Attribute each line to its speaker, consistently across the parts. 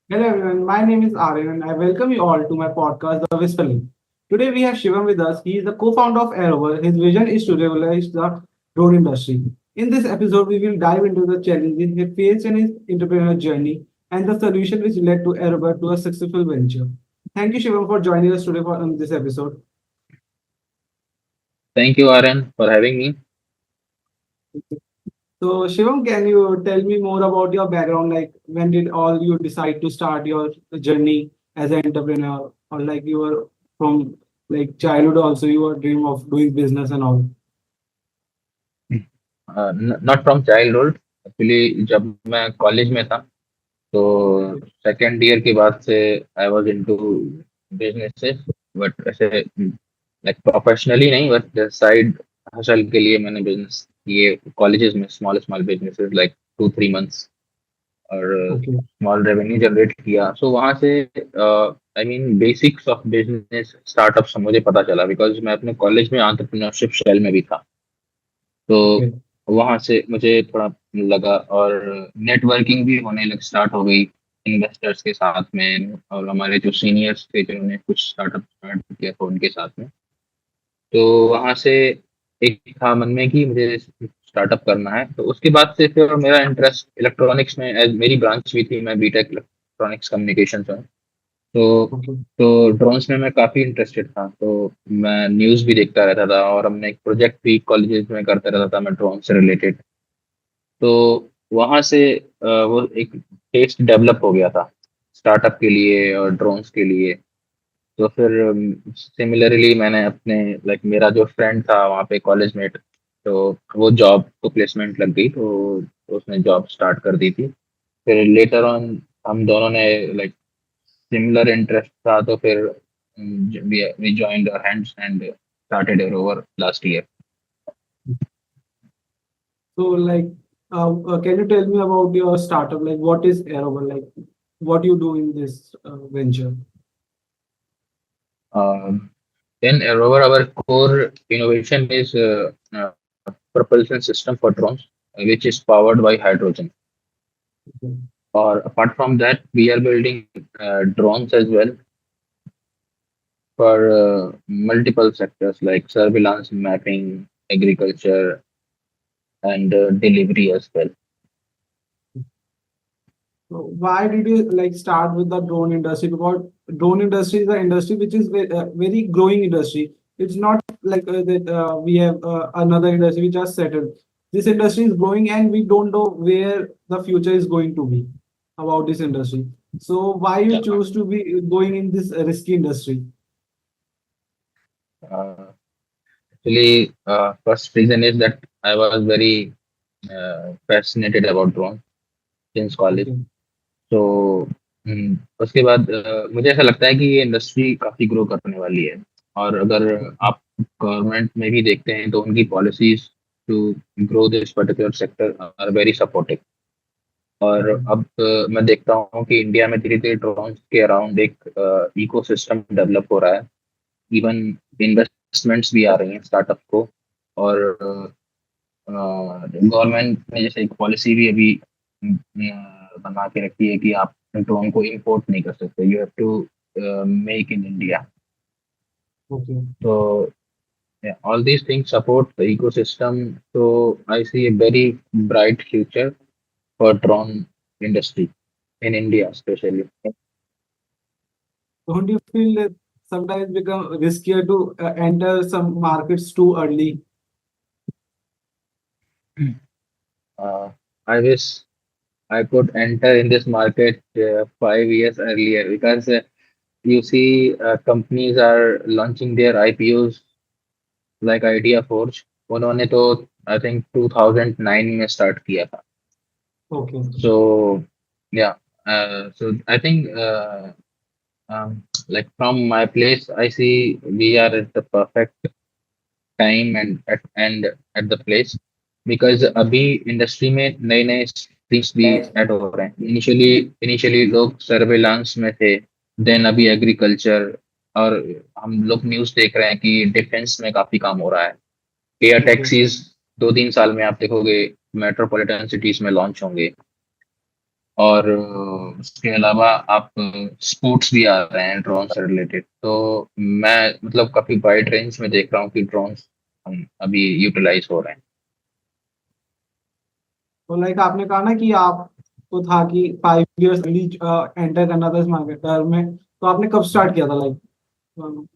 Speaker 1: Hello everyone, my name is Aryan and I welcome you all to my podcast, The Whispering. Today we have Shivam with us. He is the co-founder of Airober. His vision is to revolutionize the drone industry. In this episode, we will dive into the challenges he faced in his entrepreneurial journey and the solution which led to Airober to a successful venture. Thank you, Shivam, for joining us today for this episode.
Speaker 2: Thank you, Aryan, for having me.
Speaker 1: So, Shivam, can you tell me more about your background? Like, when did all you decide to start your journey as an entrepreneur, or like you were from like childhood also you were dream of doing business and all?
Speaker 2: Not from childhood. Actually, जब मैं college में था तो
Speaker 1: Okay.
Speaker 2: Second year के बाद से I was into businesses but ऐसे like professionally नहीं बट साइड हसल के लिए मैंने बिजनेस किए कॉलेजेस में small small businesses like 2-3 months और
Speaker 1: Okay.
Speaker 2: स्मॉल रेवेन्यू जनरेट किया सो वहाँ से I mean basics of business startup मुझे पता चला बिकॉज मैं अपने कॉलेज में एंटरप्रेन्योरशिप शेल में भी था तो
Speaker 1: Okay.
Speaker 2: वहां से मुझे थोड़ा लगा और नेटवर्किंग भी होने लग स्टार्ट हो गई इन्वेस्टर्स के साथ में और हमारे जो सीनियर्स थे जिन्होंने कुछ स्टार्टअप स्टार्ट किया था उनके साथ में तो वहां से एक था मन में कि मुझे स्टार्टअप करना है तो उसके बाद से फिर मेरा इंटरेस्ट इलेक्ट्रॉनिक्स में मेरी ब्रांच भी थी मैं बीटेक इलेक्ट्रॉनिक्स कम्युनिकेशन से हूँ तो
Speaker 1: Okay.
Speaker 2: तो ड्रोन्स में मैं काफ़ी इंटरेस्टेड था तो मैं न्यूज़ भी देखता रहता था और हमने एक प्रोजेक्ट भी कॉलेजेस में करता रहता था मैं ड्रोन से रिलेटेड तो वहाँ से वो एक टेस्ट डेवलप हो गया था स्टार्टअप के लिए और ड्रोन्स के लिए तो फिर सिमिलरली मैंने अपने लाइक मेरा जो फ्रेंड था वहाँ पे कॉलेज मेट तो वो जॉब को प्लेसमेंट लग गई तो उसने जॉब स्टार्ट कर दी थी फिर लेटर ऑन हम दोनों ने लाइक सिमिलर इंटरेस्ट था तो फिर we joined our hands and started it over last year.
Speaker 1: So, like, can you tell me about your startup? Like, what is Aroba? Like, what you do in this venture?
Speaker 2: Um, in Arober, our core innovation is propulsion system for drones, which is powered by hydrogen.
Speaker 1: Okay.
Speaker 2: Or apart from that, we are building drones as well for multiple sectors like surveillance, mapping, agriculture, and delivery as well.
Speaker 1: So why did you like start with the drone industry? Because drone industry is an industry which is very growing industry. It's not like that we have another industry which has settled. This industry is growing and we don't know where the future is going to be about this industry. So why you
Speaker 2: Yeah.
Speaker 1: choose to be going in this risky industry?
Speaker 2: Uh, Actually, first reason is that I was very fascinated about drone since college.
Speaker 1: Okay.
Speaker 2: तो उसके बाद मुझे ऐसा लगता है कि ये industry काफी ग्रो करने वाली है और अगर आप गवर्नमेंट में भी देखते हैं तो उनकी policies to grow this particular sector are very supportive और
Speaker 1: Okay.
Speaker 2: अब मैं देखता हूँ कि इंडिया में धीरे धीरे ड्रोन्स के अराउंड एक इकोसिस्टम डेवलप हो रहा है इवन इन्वेस्टमेंट्स भी आ रही हैं स्टार्टअप को और गवर्नमेंट ने जैसे एक पॉलिसी भी अभी बना के रखी है कि आप ड्रोन को इंपोर्ट नहीं कर सकते you have to make in India
Speaker 1: Okay.
Speaker 2: तो all these things support the ecosystem तो I see a very bright future for drone industry in India specially
Speaker 1: Don't you feel that sometimes become riskier to enter some markets too early?
Speaker 2: I wish I could enter in this market 5 years earlier because you see companies are launching their IPOs like Idea Forge. उन्होंने तो I think 2009 में start किया था.
Speaker 1: Okay.
Speaker 2: So yeah, so I think like from my place, I see we are at the perfect time and at the place because अभी industry में नए नए streams भी ऐड हो रहे हैं इनिशियली लोग सर्वेलांस में थे देन अभी एग्रीकल्चर और हम लोग न्यूज़ देख रहे हैं कि डिफेंस में काफी काम हो रहा है एयर
Speaker 1: Okay.
Speaker 2: टैक्सीज 2-3 साल में आप देखोगे मेट्रोपॉलिटन सिटीज में लॉन्च होंगे और उसके अलावा आप स्पोर्ट्स भी आ रहे हैं ड्रोन से रिलेटेड। तो मैं मतलब काफी वाइड रेंज में देख रहा हूँ कि ड्रोन्स हम अभी यूटिलाइज हो रहे हैं।
Speaker 1: तो लाइक आपने कहा ना कि आपको था कि 5 इयर्स अर्ली एंटर करना था इस मार्केट में, तो आपने कब स्टार्ट किया था, like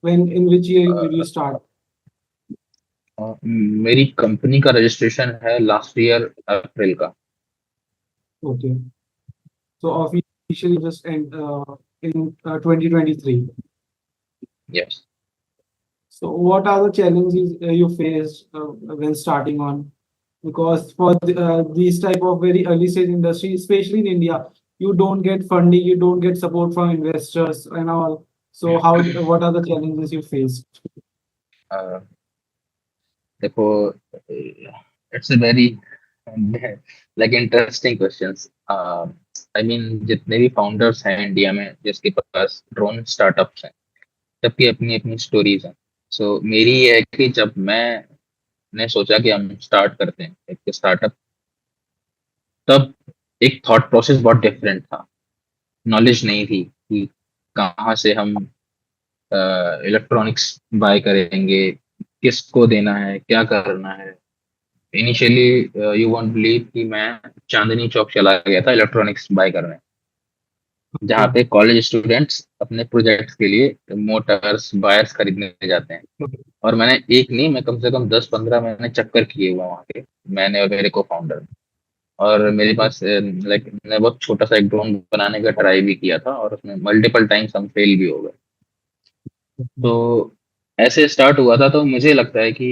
Speaker 1: when in which year did you start?
Speaker 2: मेरी कंपनी का रजिस्ट्रेशन है लास्ट ईयर अप्रैल का।
Speaker 1: Okay, so officially just in 2023.
Speaker 2: Yes.
Speaker 1: So what are the challenges you faced when starting on? Because for these type of very early stage industry, especially in India, you don't get funding, you don't get support from investors and all. So what are the challenges you faced?
Speaker 2: देखो, it's a very like interesting questions. I mean जितने भी founders हैं India में जिसके पास drone startups हैं, सबकी अपनी अपनी स्टोरीज हैं। सो मेरी ये है कि जब मैंने सोचा कि हम स्टार्ट करते हैं एक स्टार्टअप, तब एक थॉट प्रोसेस बहुत डिफरेंट था। नॉलेज नहीं थी कि कहाँ से हम इलेक्ट्रॉनिक्स बाय करेंगे, किसको देना है, क्या करना है। इनिशियली यू वॉन्ट बिलीव कि मैं चांदनी चौक चला गया था इलेक्ट्रॉनिक्स बाय करने, जहाँ
Speaker 1: Okay.
Speaker 2: पे कॉलेज स्टूडेंट्स अपने प्रोजेक्ट्स के लिए मोटर्स वायर्स खरीदने जाते हैं। और मैंने एक नहीं, मैं कम से कम 10-15 मैंने चक्कर किए हुए वहाँ के, मैंने और मेरे को फाउंडर। और मेरे
Speaker 1: Okay.
Speaker 2: पास लाइक मैंने बहुत छोटा सा एक ड्रोन बनाने का ट्राई भी किया था और उसमें मल्टीपल टाइम्स हम फेल भी हो गए। तो ऐसे स्टार्ट हुआ था। तो मुझे लगता है कि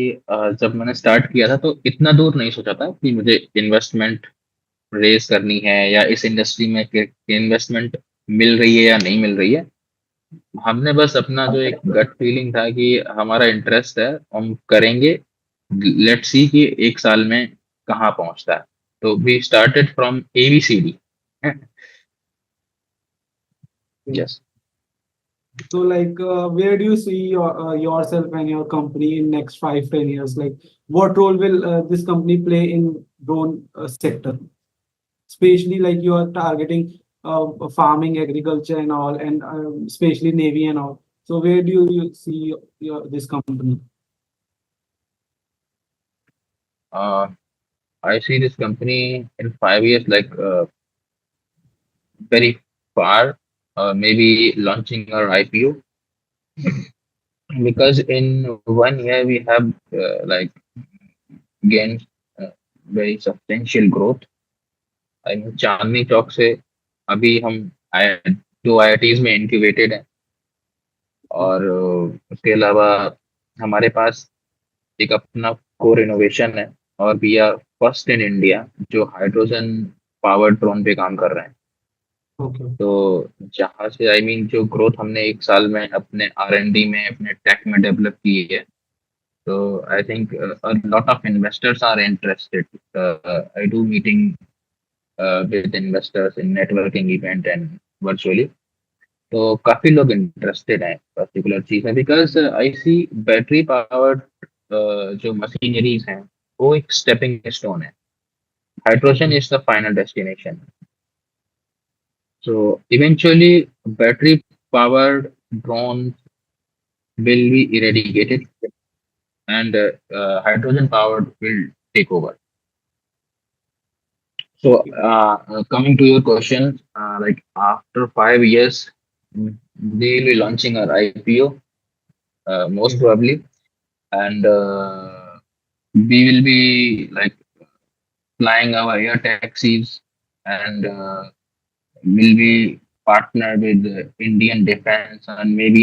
Speaker 2: जब मैंने स्टार्ट किया था तो इतना दूर नहीं सोचा था कि मुझे इन्वेस्टमेंट रेस करनी है या इस इंडस्ट्री में इन्वेस्टमेंट मिल रही है या नहीं मिल रही है। हमने बस अपना जो एक गट फीलिंग था कि हमारा इंटरेस्ट है, हम करेंगे, लेट्स सी कि एक साल में कहाँ पहुंचता है। तो we started from ABCD। Yes.
Speaker 1: So like, where do you see yourself and your company in next 5-10 years? Like, what role will this company play in drone sector? Especially like you are targeting farming, agriculture, and all, and especially navy and all. So where do you see this company?
Speaker 2: I see this company in 5 years, like very far, maybe launching our IPO, because in 1 year we have like gained very substantial growth. I mean, Chandni Chowk से अभी हम दो IITs में incubated हैं। और उसके अलावा हमारे पास एक अपना कोर इनोवेशन है, और we are first in India जो हाइड्रोजन पावर ड्रोन पे काम कर रहे हैं।
Speaker 1: Okay.
Speaker 2: तो जहाँ से आई मीन जो ग्रोथ हमने एक साल में अपने R&D में अपने टेक में डेवलप की है, तो I think a lot of investors are interested. I do meeting with investors in networking event and virtually. तो काफी लोग इंटरेस्टेड हैं पर्टिकुलर चीज में, because I see battery powered जो मशीनरीज हैं वो एक स्टेपिंग स्टोन है। Hydrogen
Speaker 1: Okay.
Speaker 2: Is the final destination. So eventually, battery powered drones will be eradicated, and hydrogen powered will take over. So, coming to your question, like after 5 years, they will be launching our IPO, most
Speaker 1: Okay.
Speaker 2: probably, and we will be like flying our air taxis, and will be partnered with the Indian defense, and maybe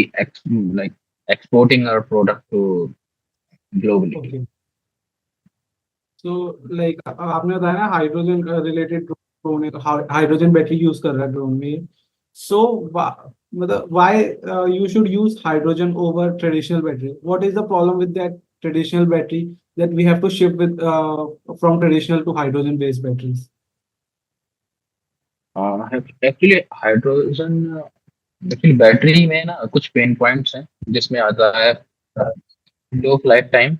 Speaker 2: like exporting our product to globally.
Speaker 1: Okay. So like आपने बताया ना hydrogen related drone है, तो hydrogen battery use कर रहा है drone में। सो मतलब why you should use hydrogen over traditional battery? What is the problem with that traditional battery that we have to shift with from traditional to hydrogen based batteries?
Speaker 2: Actually hydrogen, actually battery में ना कुछ pain points हैं जिसमें आता है low flight time,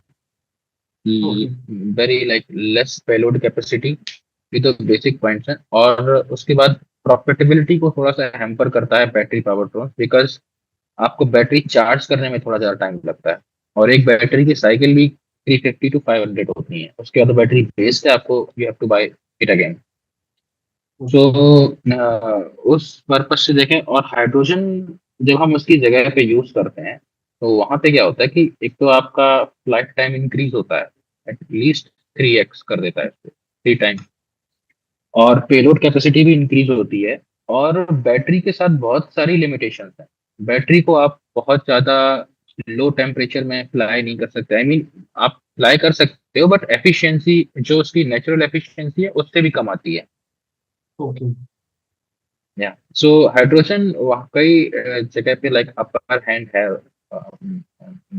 Speaker 1: Okay.
Speaker 2: Very like less payload capacity. ये तो basic points हैं। और उसके बाद प्रॉफिटेबिलिटी को थोड़ा सा हैम्पर करता है बैटरी पावर ड्रोन, बिकॉज आपको बैटरी चार्ज करने में थोड़ा ज्यादा टाइम लगता है, और एक बैटरी की साइकिल भी 350 to 500 होती है, उसके बाद बैटरी वेस्ट है, आपको you have to buy it again. So उस पर्पज से देखें, और हाइड्रोजन जब हम उसकी जगह पे यूज करते हैं, तो वहां पे क्या होता है कि एक तो आपका फ्लाइट टाइम इंक्रीज होता है, एटलीस्ट 3x कर देता है, 3 टाइम, और पेलोड कैपेसिटी भी इंक्रीज होती है। और बैटरी के साथ बहुत सारी लिमिटेशंस हैं। बैटरी को आप बहुत ज्यादा लो टेम्परेचर में फ्लाई नहीं कर सकते, आई मीन आप फ्लाई कर सकते हो, बट एफिशिएंसी जो उसकी नेचुरल एफिशिएंसी है उससे भी कम आती है।
Speaker 1: ओके।
Speaker 2: या सो हाइड्रोजन कई जगह पे लाइक अपर हैंड है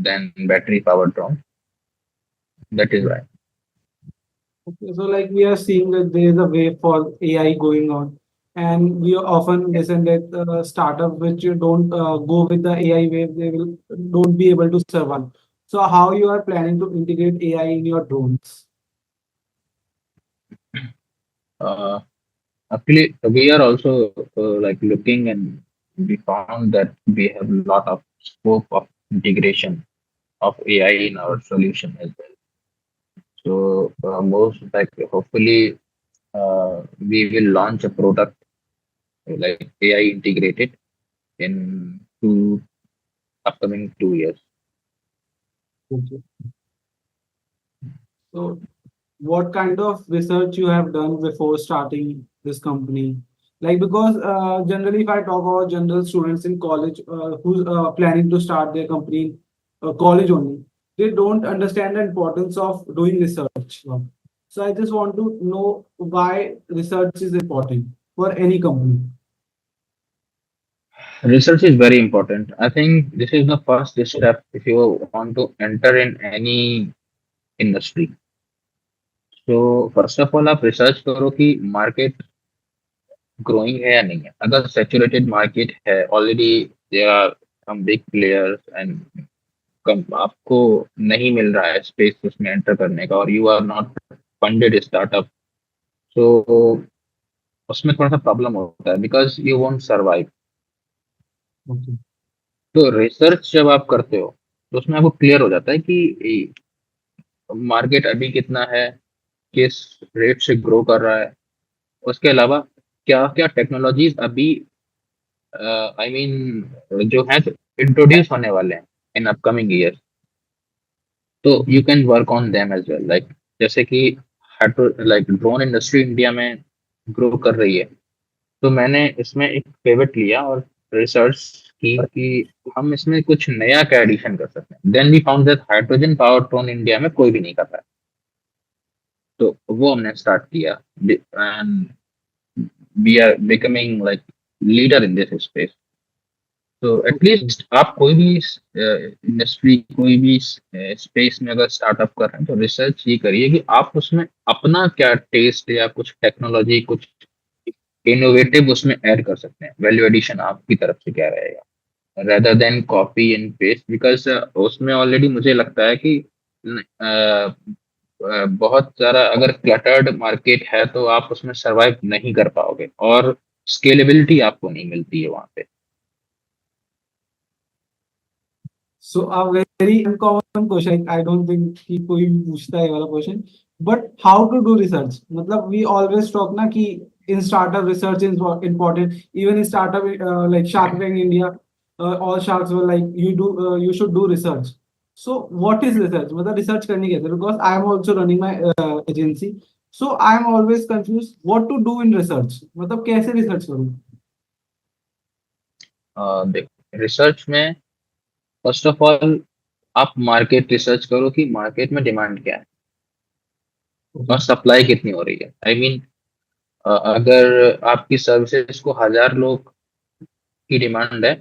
Speaker 2: then battery power drone, that is why.
Speaker 1: Okay, so like we are seeing that there is a wave for AI going on, and we often listen that startup which you don't go with the AI wave, they will don't be able to survive. So how you are planning to integrate AI in your drones?
Speaker 2: uh, Actually, we are also like looking, and we found that we have a lot of scope of integration of AI in our solution as well. So most like hopefully we will launch a product like AI integrated in upcoming 2 years.
Speaker 1: Okay. So what kind of research you have done before starting this company? Like because generally, if I talk about general students in college who's planning to start their company in college only, they don't understand the importance of doing research. So I just want to know why research is important for any company.
Speaker 2: Research is very important. I think this is the first step if you want to enter in any industry. तो first of all आप research करो कि market growing है या नहीं है। अगर saturated market है already, there are some big players and कम आपको नहीं मिल रहा है स्पेस उसमें एंटर करने का, और you are not funded startup, तो उसमें थोड़ा सा प्रॉब्लम होता है because you won't survive.
Speaker 1: Okay.
Speaker 2: तो रिसर्च जब आप करते हो तो उसमें आपको क्लियर हो जाता है कि मार्केट अभी कितना है, किस रेट से ग्रो कर रहा है, उसके अलावा क्या क्या टेक्नोलॉजीज अभी आई मीन जो है इंट्रोड्यूस होने वाले हैं इन अपकमिंग ईयर, तो you can work on them as well. Like जैसे कि लाइक ड्रोन इंडस्ट्री इंडिया में ग्रो कर रही है, तो मैंने इसमें एक पिवट लिया और रिसर्च की कि हम इसमें कुछ नया क्या एडिशन कर सकते हैं। Then we found that hydrogen power drone India में कोई भी नहीं कर रहा है, तो वो हमने स्टार्ट किया, and we are becoming like leader in this space. तो
Speaker 1: Okay.
Speaker 2: एटलीस्ट आप कोई भी इंडस्ट्री, कोई भी स्पेस में अगर स्टार्टअप कर रहे हैं, तो रिसर्च ये करिए कि आप उसमें अपना क्या टेस्ट या कुछ टेक्नोलॉजी, कुछ इनोवेटिव उसमें ऐड कर सकते हैं। वैल्यू एडिशन आपकी तरफ से क्या रहेगा, rather than copy and paste, because उसमें ऑलरेडी मुझे लगता है कि बहुत सारा अगर क्लटर्ड मार्केट है तो आप उसमें सरवाइव नहीं कर पाओगे, और स्केलेबिलिटी आपको नहीं मिलती है वहां पे।
Speaker 1: So a very uncommon question. I don't think कि कोई भी पूछता है ये वाला question. But how to do research? मतलब we always talk ना कि in startup research is important. Even in startup like Shark Tank India, all sharks were like you should do research. So what is research? मतलब research करनी कैसे? Because I am also running my agency. So I am always confused what to do in research. मतलब कैसे research करूँ?
Speaker 2: देख, research में first of all आप market research करो कि मार्केट में डिमांड क्या है
Speaker 1: Okay.
Speaker 2: और सप्लाई कितनी हो रही है। आई मीन अगर आपकी सर्विसेज को 1,000 लोग की डिमांड है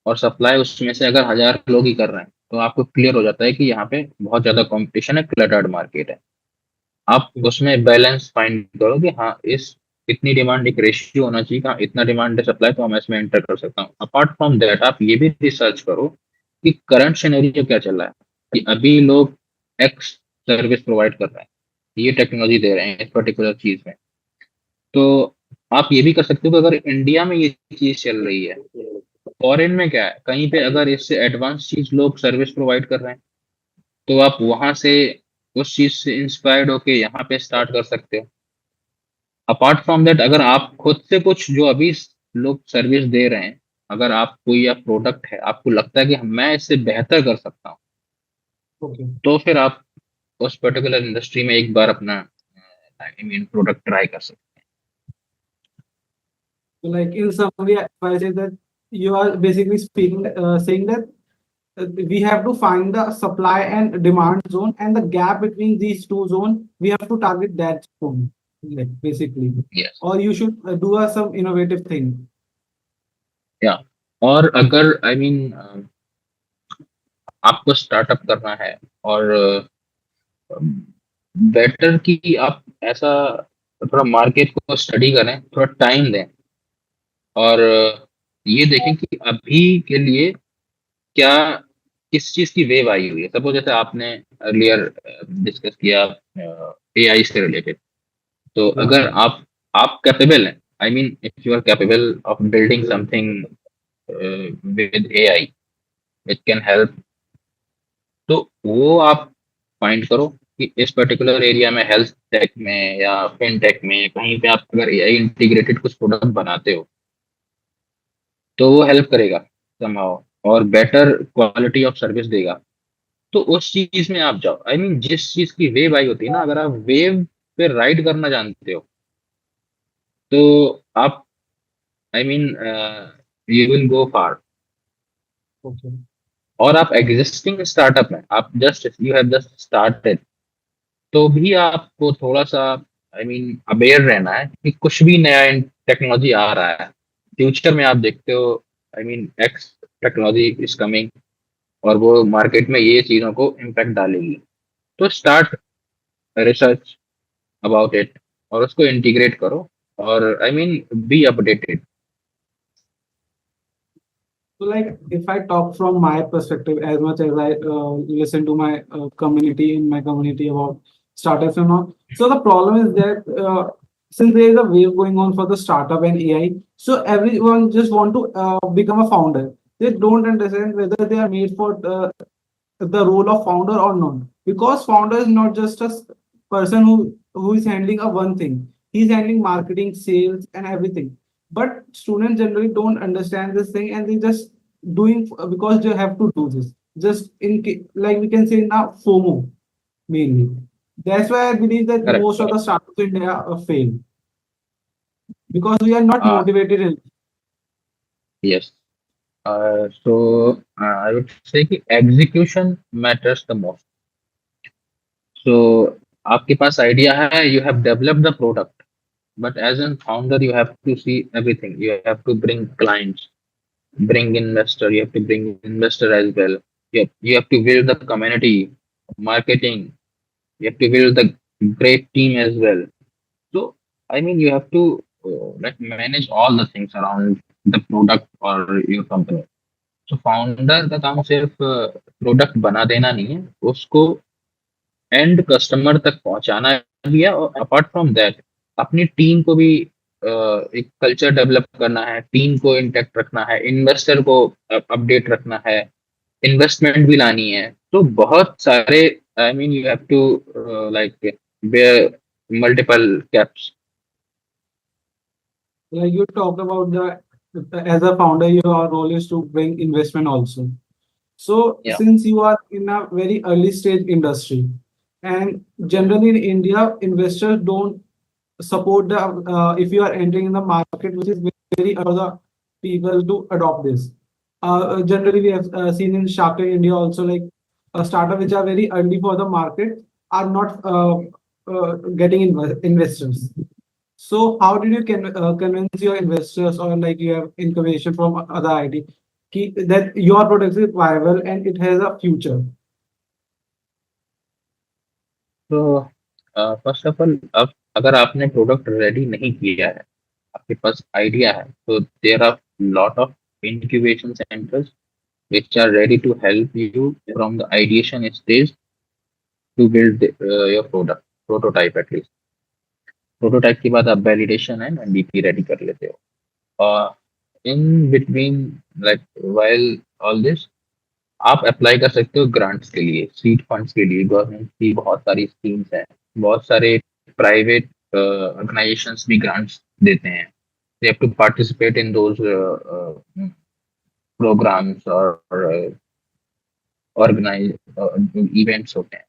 Speaker 2: और सप्लाई उसमें से अगर 1,000 लोग ही कर रहे हैं, तो आपको क्लियर हो जाता है कि यहाँ पे बहुत ज्यादा कंपटीशन है, क्लटर्ड मार्केट है। आप उसमें बैलेंस फाइंड करो कि हाँ, इस इतनी डिमांड, एक रेशियो होना चाहिए, हाँ इतना डिमांड है सप्लाई, तो मैं इसमें एंटर कर सकता हूँ। अपार्ट फ्रॉम दैट आप ये भी रिसर्च करो कि करंट सिनेरियो क्या चल रहा है, कि अभी लोग एक्स सर्विस प्रोवाइड कर रहे हैं, ये टेक्नोलॉजी दे रहे हैं इस पर्टिकुलर चीज में, तो आप ये भी कर सकते हो कि अगर इंडिया में ये चीज चल रही है, फॉरेन में क्या है, कहीं पे अगर इससे एडवांस चीज लोग सर्विस प्रोवाइड कर रहे हैं, तो आप वहां से उस चीज से इंस्पायर्ड होके यहाँ पे स्टार्ट कर सकते हो। अपार्ट फ्रॉम दैट, अगर आप खुद से कुछ जो अभी लोग सर्विस दे रहे हैं, अगर आप कोई या प्रोडक्ट है आपको लगता है कि मैं इससे बेहतर कर सकता हूँ,
Speaker 1: Okay.
Speaker 2: तो फिर आप उस पर्टिकुलर इंडस्ट्री में एक बार अपना आई मीन प्रोडक्ट ट्राई कर सकते
Speaker 1: So, like in summary, if I say that you are basically speaking, saying that we have to find the supply and demand zone, and the gap between these two zones, we have to target that zone, like basically.
Speaker 2: हैं। Yes.
Speaker 1: Or you should do some innovative thing.
Speaker 2: या और अगर I mean आपको startup करना है, और better कि आप ऐसा थोड़ा मार्केट को स्टडी करें, थोड़ा टाइम दें, और ये देखें कि अभी के लिए क्या, किस चीज की वेव आई हुई है। सपोज जैसे आपने अर्लियर डिस्कस किया एआई से रिलेटेड, तो
Speaker 1: Yeah.
Speaker 2: अगर आप कैपेबल हैं, I mean if you are capable of building something with AI which can help, तो वो आप फाइंड करो कि इस पर्टिकुलर एरिया में, हेल्थ टेक में या फिनटेक में, कहीं पे आप अगर एआई इंटीग्रेटेड कुछ प्रोडक्ट बनाते हो, तो वो हेल्प करेगा समहाउ, और बेटर क्वालिटी ऑफ सर्विस देगा। तो उस चीज में आप जाओ। आई मीन जिस चीज की वेव आई होती है ना, अगर आप वेव पे राइड करना जानते हो, तो आप आई mean you will go far.
Speaker 1: Okay.
Speaker 2: और आप एग्जिस्टिंग स्टार्टअप में, आप just you have just started, तो भी आपको थोड़ा सा आई मीन अवेयर रहना है कि कुछ भी नया टेक्नोलॉजी आ रहा है। फ्यूचर में आप देखते हो, I mean x technology is coming, और वो मार्केट में ये चीजों को इम्पैक्ट डालेगी। तो स्टार्ट रिसर्च अबाउट इट, और उसको इंटीग्रेट करो, और I mean be updated.
Speaker 1: So, like, if I talk from my perspective, as much as I listen to my community in my community about startups and all, so the problem is that since there is a wave going on for the startup and AI, so everyone just want to become a founder. They don't understand whether they are made for the role of founder or not, because founder is not just a person who is handling a one thing. He's handling marketing, sales, and everything. But students generally don't understand this thing, and they just doing because they have to do this, just like we can say now FOMO mainly. That's why I believe that
Speaker 2: correct,
Speaker 1: most of the
Speaker 2: correct.
Speaker 1: startups in India fail, because we are not motivated
Speaker 2: yes. So I would say कि execution matters the most. सो आपके पास idea है, you have developed the product, but as a founder you have to see everything. You have to bring clients, bring investor, you have to bring investor as well. You have to build the community, marketing, you have to build the great team as well. So I mean you have to like manage all the things around the product or your company. So founder का काम सिर्फ product बना देना नहीं है, उसको and customer तक पहुंचाना भी है, और अपार्ट फ्रॉम दैट अपनी टीम को भी एक कल्चर डेवलप करना है, टीम को इंटैक्ट रखना है, इन्वेस्टर को अपडेट रखना है, इन्वेस्टमेंट भी लानी है। तो बहुत सारे I mean you have to like bear multiple caps.
Speaker 1: like you talked about the as a founder, your role is to bring investment also. So
Speaker 2: या
Speaker 1: since you are in a very early stage industry, and generally in India, investors don't support the if you are entering in the market, which is very for the people to adopt this. Generally, we have seen in Shark Tank India also, like a startup which are very early for the market are not getting investors. So how did you convince your investors, or like you have incubation from other ID that your product is viable and it has a future?
Speaker 2: तो first of all, अब अगर आपने product ready नहीं किया है, आपके पास idea है, तो there are lot of incubation centers which are ready to help you from the ideation stage to build your product prototype at least. Prototype के बाद आप वैलिडेशन एंड एमवीपी रेडी कर लेते हो। और in between, like while all this, आप apply कर सकते हो ग्रांट्स के लिए, सीड फंड्स के लिए। गवर्नमेंट की बहुत सारी स्कीम्स हैं, बहुत सारे प्राइवेट ऑर्गेनाइजेशंस भी ग्रांट्स देते हैं। They have to participate in those programmes और ऑर्गेनाइज इवेंट्स होते हैं।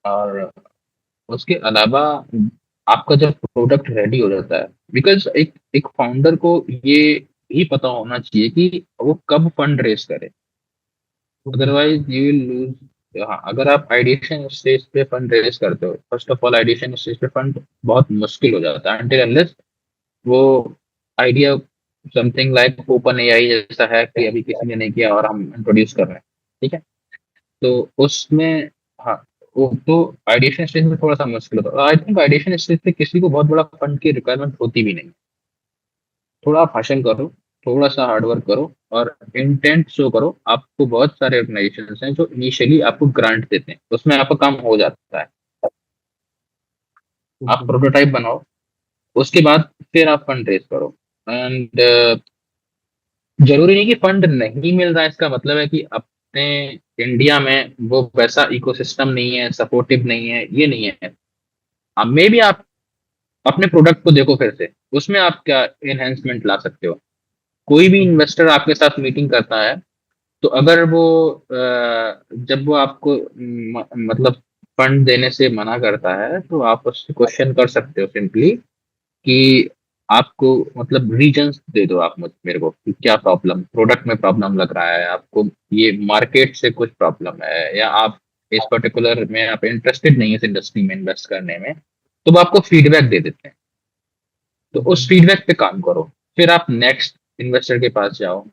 Speaker 2: और उसके अलावा आपका जब प्रोडक्ट रेडी हो जाता है, बिकॉज एक एक फाउंडर को ये भी पता होना चाहिए कि वो कब फंड रेस करे, अदरवाइज यू विल लूज। हाँ, अगर आप आइडिएशन स्टेज पे फंड रेस करते हो, first of all ideation stage पे फंड बहुत मुश्किल हो जाता है until unless वो idea something like open AI जैसा है कि अभी किसी ने नहीं किया और हम इंट्रोड्यूस कर रहे हैं, ठीक है। तो उसमें, हाँ, वो तो आइडिएशन स्टेज में थोड़ा सा मुश्किल होता है। आई थिंक आइडिएशन स्टेज पे किसी को बहुत बड़ा फंड की रिक्वायरमेंट होती भी नहीं। थोड़ा आप भाषण करो, थोड़ा सा हार्डवर्क करो और इंटेंट शो करो। आपको बहुत सारे ऑर्गेनाइजेशन हैं जो इनिशियली आपको ग्रांट देते हैं, उसमें आपका काम हो जाता है। आप प्रोटोटाइप बनाओ, उसके बाद फिर आप फंड रेज करो। एंड जरूरी नहीं कि फंड नहीं मिल रहा है इसका मतलब है कि अपने इंडिया में वो वैसा इकोसिस्टम नहीं है, सपोर्टिव नहीं है, ये नहीं है। अब मे भी आप अपने प्रोडक्ट को देखो फिर से, उसमें आप क्या एनहेंसमेंट ला सकते हो। कोई भी इन्वेस्टर आपके साथ मीटिंग करता है, तो अगर वो जब वो आपको मतलब फंड देने से मना करता है, तो आप उससे क्वेश्चन कर सकते हो सिंपली कि आपको मतलब रीजंस दे दो आप मेरे को कि क्या प्रॉब्लम, प्रोडक्ट में प्रॉब्लम लग रहा है आपको, ये मार्केट से कुछ प्रॉब्लम है, या आप इस पर्टिकुलर में आप इंटरेस्टेड नहीं है इस इंडस्ट्री में इन्वेस्ट करने में। तो वो आपको फीडबैक दे देते हैं, तो उस फीडबैक पे काम करो। फिर आप नेक्स्ट इन्वेस्टर के पास जाओ,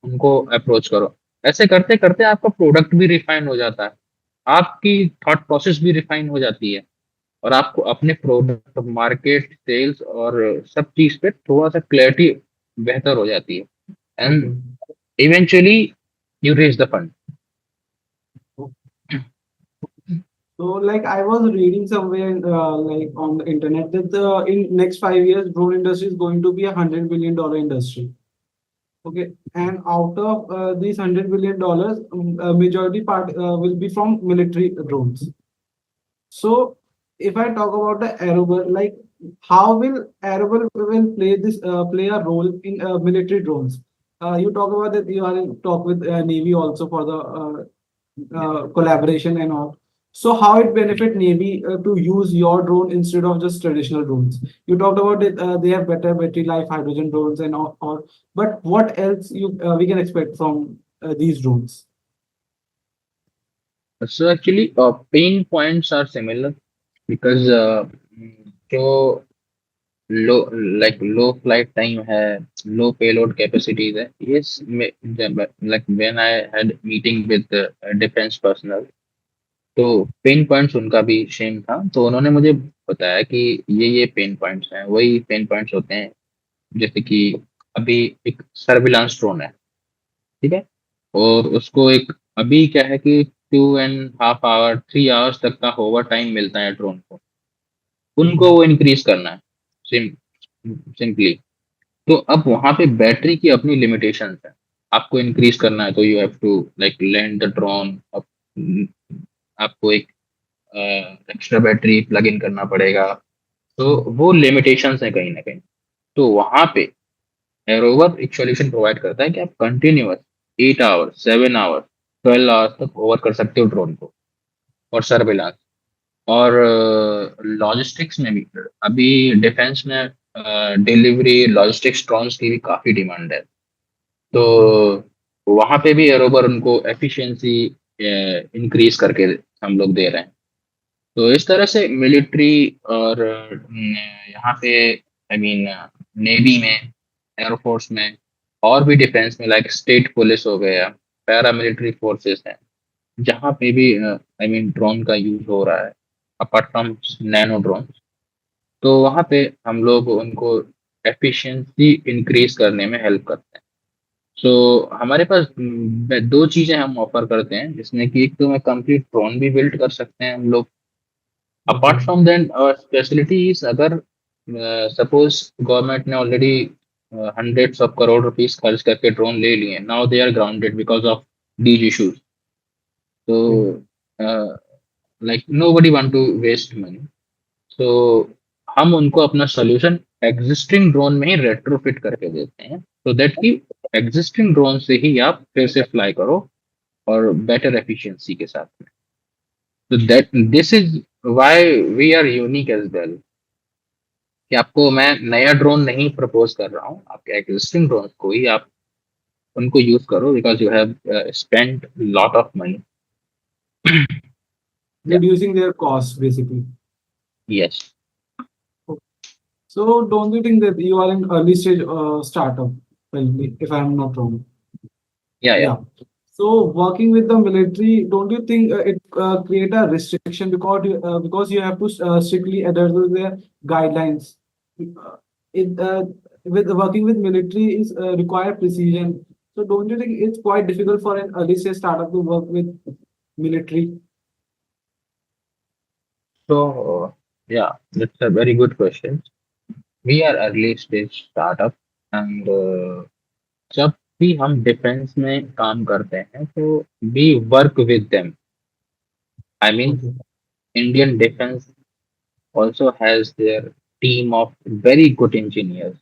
Speaker 2: उनको अप्रोच करो। ऐसे करते करते आपका प्रोडक्ट भी रिफाइन हो जाता है, आपकी थॉट प्रोसेस भी रिफाइन हो जाती है, और आपको अपने प्रोडक्ट, मार्केट, सेल्स और सब चीज पे थोड़ा सा क्लैरिटी बेहतर हो जाती है। And eventually you raise the fund.
Speaker 1: So, like I was reading somewhere, like on the internet, that in next 5 years, drone industry is going to be $100 billion industry. Okay, and out of these $100 billion, majority part will be from military drones. So, if I talk about the Arober, like how will Arober will play this play a role in military drones? You talk about that you are in talk with Navy also for the collaboration and all. So how it benefit Navy to use your drone instead of just traditional drones? You talked about it. They have better battery life, hydrogen drones, and all. But what else you we can expect from these drones?
Speaker 2: So actually, pain points are similar because जो लो like low flight time है, लो payload capacities है, ये like when I had meeting with defence personnel, तो pen points उनका भी same था। तो उन्होंने मुझे बताया कि ये पेन पॉइंट्स हैं, वही पेन पॉइंट्स होते हैं। जैसे कि अभी एक सर्विलांस ड्रोन है, ठीक है, और उसको एक अभी क्या है कि 2.5 आवर 3 आवर्स तक का होवर टाइम मिलता है ड्रोन को, उनको वो इंक्रीज करना है सिंपली। तो अब वहां पे बैटरी की अपनी लिमिटेशंस है, आपको इंक्रीज करना है तो you have to like land the drone. आपको एक एक्स्ट्रा बैटरी प्लग इन करना पड़ेगा। तो वो लिमिटेशंस है कहीं ना कहीं। तो वहां पे एरोवर एक सॉल्यूशन प्रोवाइड करता है कि आप कंटिन्यूअस 8 आवर 7 आवर 12 आवर्स तक ओवर कर सकते हो ड्रोन को, और सर्विलांस और लॉजिस्टिक्स में भी। अभी डिफेंस में डिलीवरी लॉजिस्टिक्स ड्रोन्स की भी काफी डिमांड है। तो वहां पे भी एरोबर उनको एफिशिएंसी इंक्रीज करके हम लोग दे रहे हैं। तो इस तरह से मिलिट्री और यहाँ पे आई मीन नेवी में, एयरफोर्स में, और भी डिफेंस में लाइक स्टेट पुलिस हो गया, पैरा मिलिट्री फोर्सेस हैं, जहाँ पे भी आई मीन ड्रोन का यूज हो रहा है अपार्ट फ्रॉम नैनो ड्रोन। तो वहाँ पे हम लोग उनको एफिशिएंसी इंक्रीज करने में हेल्प करते हैं। सो हमारे पास दो चीजें हम ऑफर करते हैं, जिसमें कि एक तो मैं कंप्लीट ड्रोन भी बिल्ड कर सकते हैं हम लोग, apart
Speaker 1: Okay.
Speaker 2: From then speciality is अगर सपोज गवर्नमेंट ने already hundreds of crore rupees खर्च करके ड्रोन ले लिए, now they are grounded because of these issues.
Speaker 1: Okay.
Speaker 2: तो like nobody want to waste money, तो हम उनको अपना सोल्यूशन एग्जिस्टिंग ड्रोन में ही रेट्रोफिट करके देते हैं, तो दैट कि एग्जिस्टिंग ड्रोन से ही आप फिर से फ्लाई करो और बेटर एफिशिएंसी के साथ में। तो that this is why we are unique as well, कि आपको मैं नया ड्रोन नहीं प्रपोज कर रहा हूँ, आपके एग्जिस्टिंग ड्रोन को ही आप उनको यूज करो because you have spent lot of money. या
Speaker 1: Reducing their costs basically.
Speaker 2: Yes.
Speaker 1: So don't you think that you are in early stage startup? Well, if I'm not wrong.
Speaker 2: या
Speaker 1: Yeah. So working with the military, don't you think it create a restriction because you have to strictly adhere to their guidelines? It with working with military is require precision. So don't you think it's quite difficult for an early stage startup to work with military?
Speaker 2: So yeah, that's a very good question. We are early stage startup and जब भी हम defence में काम करते हैं तो we work with them. I mean
Speaker 1: Okay.
Speaker 2: Indian defence also has their team of very good engineers,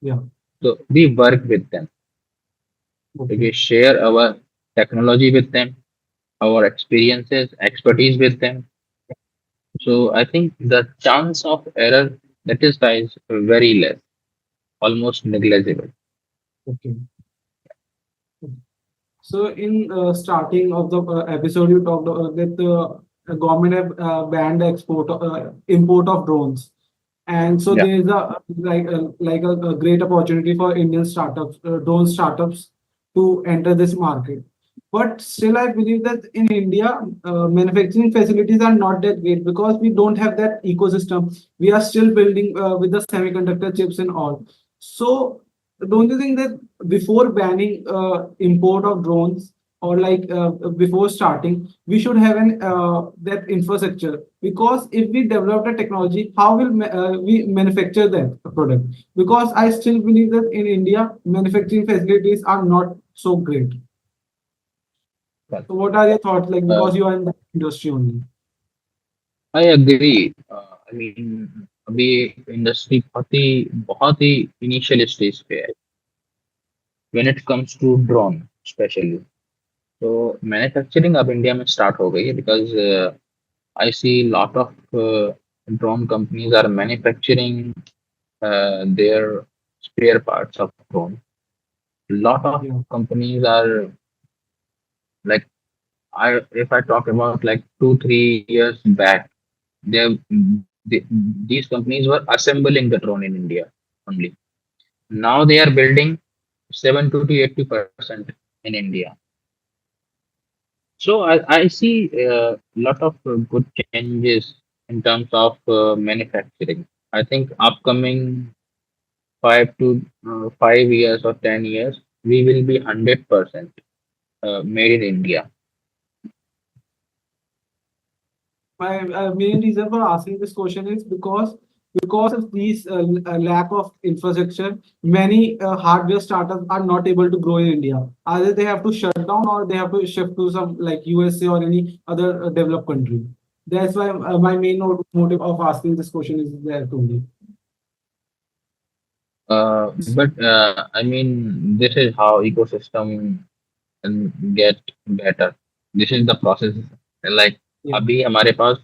Speaker 1: Yeah.
Speaker 2: so we work with them,
Speaker 1: Okay.
Speaker 2: we share our technology with them, our experiences, expertise with them. So I think the chance of error, that is why is very less, almost negligible.
Speaker 1: Okay. So in starting of the episode, you talked that the government have banned the import of drones, and so
Speaker 2: Yeah.
Speaker 1: there is a great opportunity for Indian startups, drone startups, to enter this market. But still, I believe that in India, manufacturing facilities are not that great because we don't have that ecosystem. We are still building with the semiconductor chips and all. So don't you think that before banning import of drones or before starting, we should have an that infrastructure? Because if we develop the technology, how will we manufacture that product? Because I still believe that in India, manufacturing facilities are not so great.
Speaker 2: Well,
Speaker 1: So what are your thoughts? Like,
Speaker 2: uh,
Speaker 1: because you are in the industry only.
Speaker 2: I agree. I mean, अभी industry बहुत ही initial stage पे है when it comes to drone specially. तो manufacturing अब India में start हो गई है because I see lot of drone companies are manufacturing their spare parts of drone. Lot of
Speaker 1: Yeah.
Speaker 2: companies are like, I if I talk about like 2 3 years back, they, they these companies were assembling the drone in India only. Now they are building 70 to 80% in India. So I see a lot of good changes in terms of manufacturing. I think upcoming 5 to 5 years or 10 years, we will be 100% made in India.
Speaker 1: My main reason for asking this question is because of these lack of infrastructure, many hardware startups are not able to grow in India. Either they have to shut down or they have to shift to some like USA or any other developed country. That's why my main motive of asking this question is there to me.
Speaker 2: But I mean, this is how ecosystem can get better. This is the process. Like
Speaker 1: Yeah.
Speaker 2: अभी हमारे पास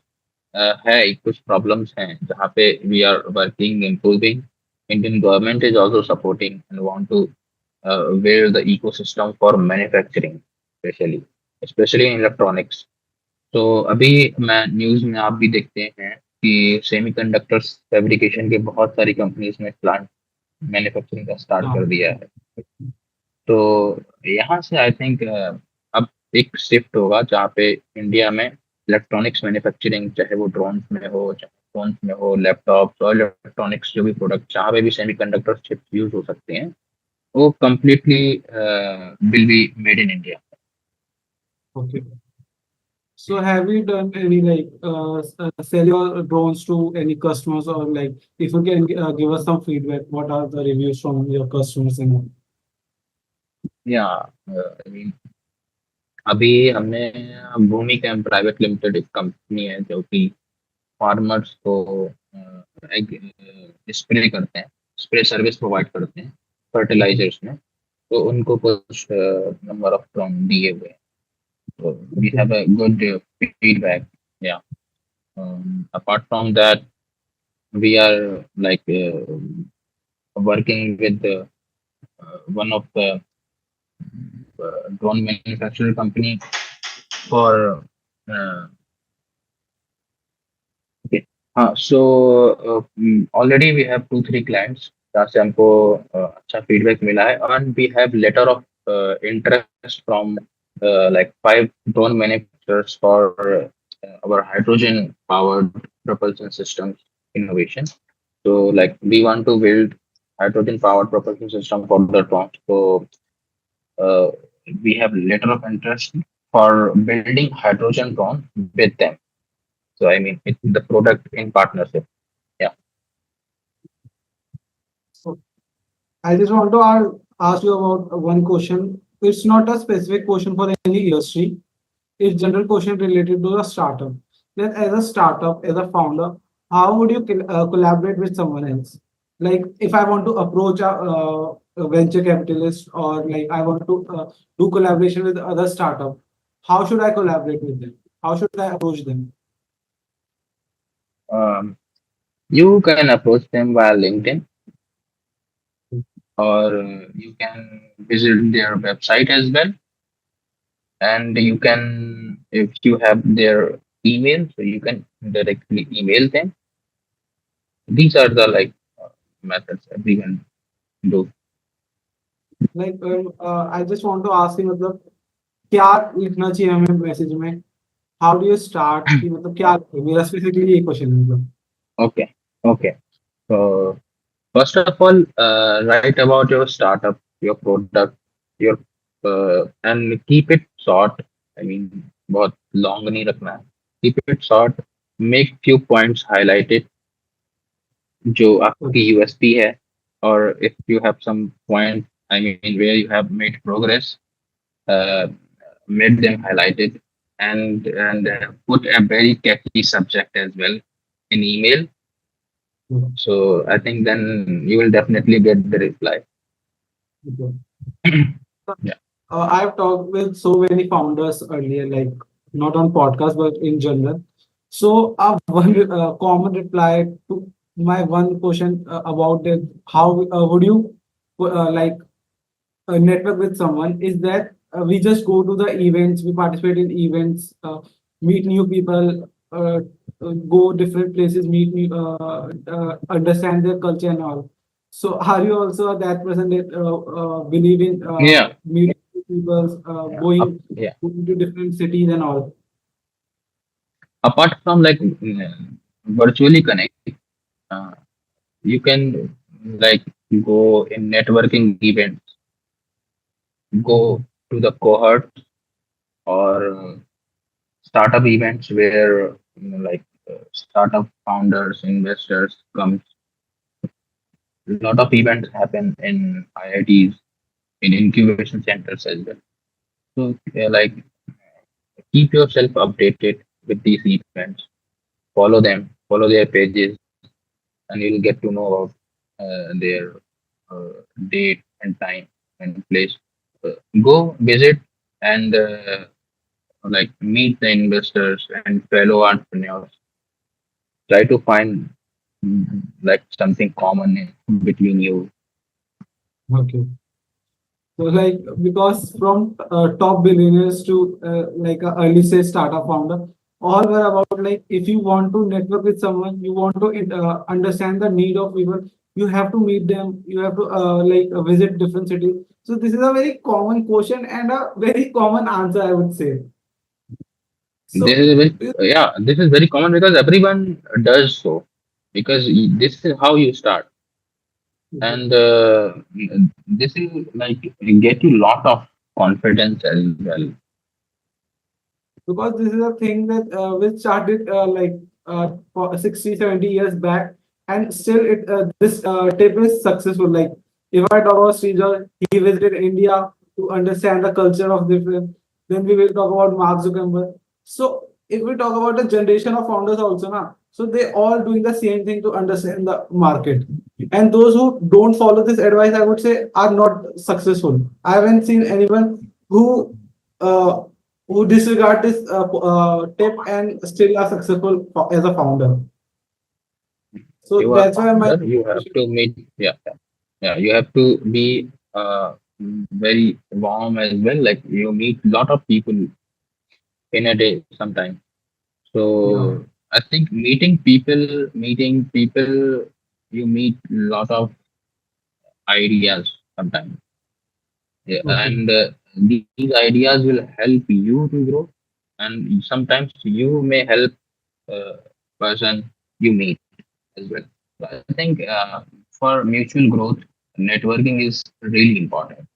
Speaker 2: है कुछ problems हैं जहाँ पे we are working improving. Indian government is also supporting and want to build the ecosystem for manufacturing, especially in electronics. तो अभी मैं न्यूज़ में आप भी देखते हैं कि सेमीकंडक्टर्स फैब्रिकेशन के बहुत सारी कंपनीज ने प्लांट मैन्युफैक्चरिंग का स्टार्ट
Speaker 1: Yeah.
Speaker 2: कर दिया है। तो यहाँ से आई थिंक अब एक शिफ्ट होगा जहाँ पे इंडिया में इलेक्ट्रॉनिक्स मैन्युफैक्चरिंग, चाहे वो ड्रोन्स में हो, चाहे फोन्स में हो, लैपटॉप्स और इलेक्ट्रॉनिक्स जो भी प्रोडक्ट जहाँ पे भी सेमीकंडक्टर चिप्स यूज हो सकते हैं, वो completely will be made in India.
Speaker 1: Okay. So have you done any like sell your drones to any customers, or like if you can give us some feedback, what are the reviews from your customers and all?
Speaker 2: या अभी हमने भूमि cam private limited एक company है जो कि farmers को spray करते हैं, स्प्रे सर्विस प्रोवाइड करते हैं फर्टिलाइजर्स में। तो उनको कुछ नंबर ऑफ ड्रोन दिए हुए हैं, तो we
Speaker 1: Okay.
Speaker 2: Have a good feedback. या apart from that we are like working with one of the drone manufacturer company for uh, okay. Already we have 2 3 clients जहाँ से हमको अच्छा फीडबैक मिला है, and we have letter of interest from like 5 drone manufacturers for our hydrogen powered propulsion systems innovation. So like we want to build hydrogen powered propulsion system for the drone. So uh, we have letter of interest for building hydrogen drone with them. So I mean, it's the product in partnership. Yeah.
Speaker 1: So I just want to ask you about one question. It's not a specific question for any industry. It's general question related to a startup. That as a startup, as a founder, how would you collaborate with someone else? Like if I want to approach a venture capitalist, or like I want to do collaboration with other startup, how should I collaborate with them? How should I approach them?
Speaker 2: Um, you can approach them via LinkedIn, or you can visit their website as well, and you can, if you have their email, so you can directly email them. These are the like methods everyone do.
Speaker 1: Like I just want to ask you, मतलब क्या लिखना चाहिए हमें message में? How do you start कि मतलब क्या मेरा स्पेसिफिकली ये क्वेश्चन है मतलब।
Speaker 2: Okay. Okay. So first of all, write about your startup, your product, your and keep it short. I mean, बहुत long नहीं रखना है. Keep it short. Make few points highlighted जो आपकी USP है, or if you have some point, I mean, where you have made progress, uh, made them highlighted, and put a very catchy subject as well in email. So I think then you will definitely get the reply. Yeah.
Speaker 1: I've talked with so many founders earlier, like not on podcast but in general. So one common reply to my one question about it, how would you like network with someone, is that we just go to the events, we participate in events, meet new people, go different places, meet new, understand their culture and all. So are you also that person that believe in
Speaker 2: Yeah.
Speaker 1: meeting people,
Speaker 2: Yeah.
Speaker 1: going to different cities and all?
Speaker 2: Apart from like virtually connect, uh, you can like go in networking events, go to the cohort or startup events where like startup founders, investors come. A lot of events happen in IITs, in incubation centers as well. So like keep yourself updated with these events. Follow them, follow their pages, and you'll get to know about their date and time and place. Go visit and like meet the investors and fellow entrepreneurs. Try to find like something common between you.
Speaker 1: Okay. So like because from top billionaires to like a early stage startup founder, all were about like if you want to network with someone, you want to understand the need of people, you have to meet them, you have to like visit different cities. So this is a very common question and a very common answer, I would say.
Speaker 2: This
Speaker 1: So
Speaker 2: is a very yeah. This is very common because everyone does so because this is how you start, and this is like get you lot of confidence as well.
Speaker 1: because this is a thing that which started for 60, 70 years back, and still this tip is successful. Like if I talk about Sridhar, he visited India to understand the culture of different. Then we will talk about Mark Zuckerberg. So if we talk about the generation of founders also, na, so they all doing the same thing to understand the market. And those who don't follow this advice, I would say, are not successful. I haven't seen anyone uh, who disregard this tip and still are successful as a founder. So
Speaker 2: You are
Speaker 1: that's why my
Speaker 2: founder, you have to meet, yeah, yeah, you have to be very warm as well. Like you meet lot of people in a day sometimes.
Speaker 1: yeah.
Speaker 2: So I think meeting people, you meet lot of ideas sometimes. Yeah,
Speaker 1: Okay.
Speaker 2: and these ideas will help you to grow, and sometimes you may help person you meet as well. So I think for mutual growth, networking is really important.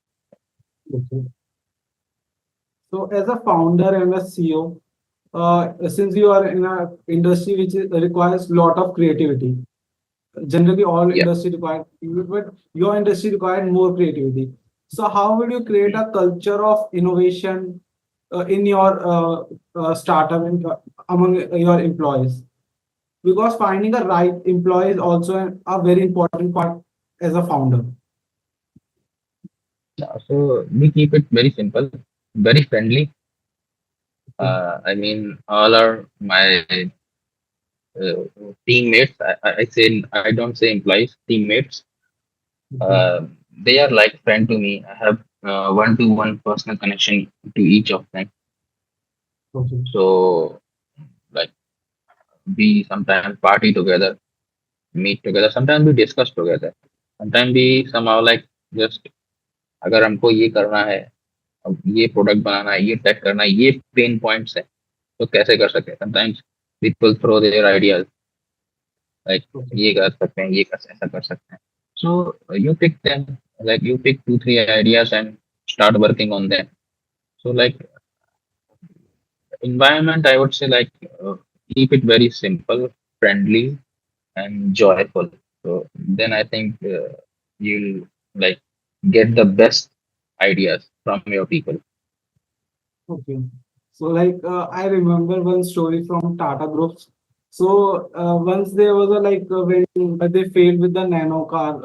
Speaker 1: Okay. So as a founder and a CEO, since you are in a industry which requires lot of creativity, generally all
Speaker 2: Yeah.
Speaker 1: industry require creativity, but your industry required more creativity. So how will you create a culture of innovation in your startup and among your employees? Because finding a right employee is also a very important part as a founder.
Speaker 2: So we keep it very simple, very friendly.
Speaker 1: Okay.
Speaker 2: I mean, all are my uh, teammates. I say I don't say employees, teammates.
Speaker 1: Okay.
Speaker 2: They are like friend to me. I have one-to-one personal connection to each of them.
Speaker 1: Okay.
Speaker 2: So like we sometimes party together, meet together. Sometimes we discuss together. Sometimes we somehow like just अगर हमको ये करना है, अब ये product बनाना है, ये take करना है, ये पेन पॉइंट्स है, तो कैसे कर सकते हैं? Sometimes people throw their ideas like
Speaker 1: Okay.
Speaker 2: ये कर सकते हैं, ये कर ऐसा कर सकते हैं. So you pick them, like you pick 2 3 ideas and start working on them. So like environment, I would say like keep it very simple, friendly, and joyful. So then I think you'll like get the best ideas from your people.
Speaker 1: Okay. So, like, I remember one story from Tata Groups. So, once there was a when they failed with the nano car